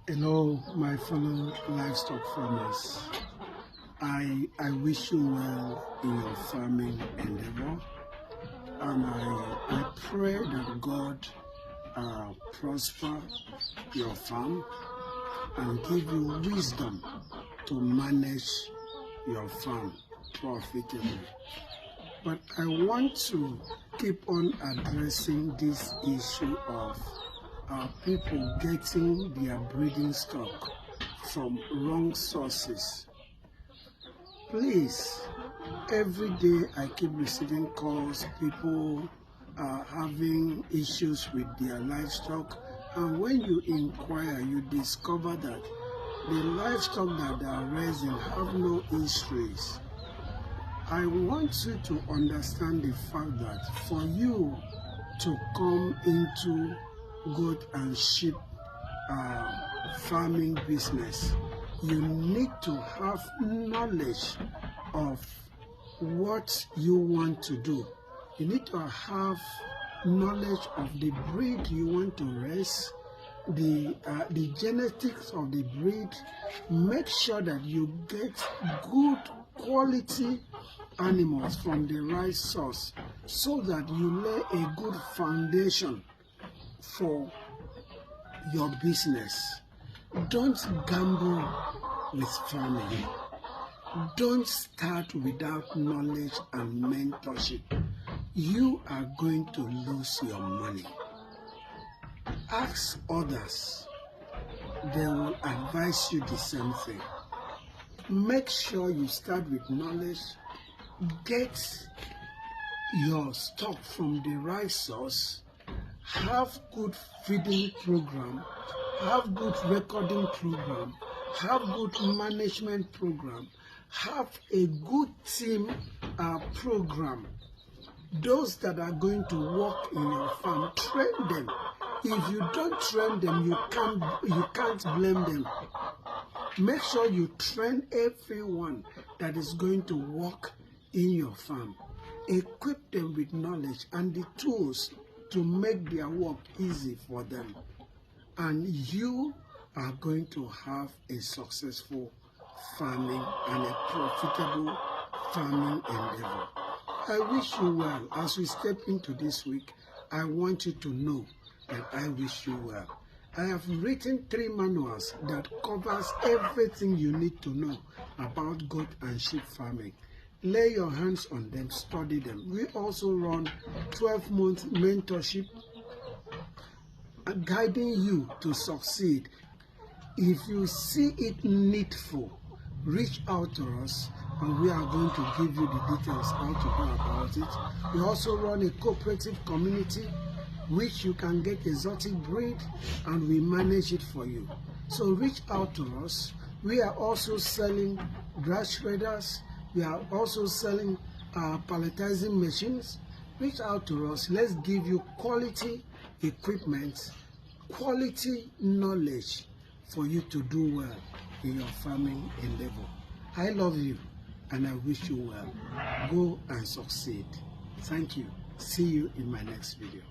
Hello, my fellow livestock farmers. I wish you well in your farming endeavor, and I pray that God prosper your farm and give you wisdom to manage your farm profitably. But I want to keep on addressing this issue of people getting their breeding stock from wrong sources. Please, every day I keep receiving calls, people are having issues with their livestock, and when you inquire, you discover that the livestock that they are raising have no histories. I want you to understand the fact that for you to come into goat and sheep farming business, you need to have knowledge of what you want to do. You need to have knowledge of the breed you want to raise, the genetics of the breed. Make sure that you get good quality animals from the right source so that you lay a good foundation for your business. Don't gamble with farming. Don't start without knowledge and mentorship. You are going to lose your money. Ask others. They will advise you the same thing. Make sure you start with knowledge. Get your stock from the right source. Have good feeding program, have good recording program, have good management program, have a good team program. Those that are going to work in your farm, train them. If you don't train them, you can't blame them. Make sure you train everyone that is going to work in your farm. Equip them with knowledge and the tools to make their work easy for them, and you are going to have a successful farming and a profitable farming endeavor. I wish you well. As we step into this week, I want you to know that I wish you well. I have written 3 manuals that covers everything you need to know about goat and sheep farming. Lay your hands on them, study them. We also run 12-month mentorship, guiding you to succeed. If you see it needful, reach out to us and we are going to give you the details how to go about it. We also run a cooperative community which you can get exotic breed and we manage it for you. So reach out to us. We are also selling grass shredders. We are also selling palletizing machines. Reach out to us. Let's give you quality equipment, quality knowledge for you to do well in your farming endeavor. I love you and I wish you well. Go and succeed. Thank you. See you in my next video.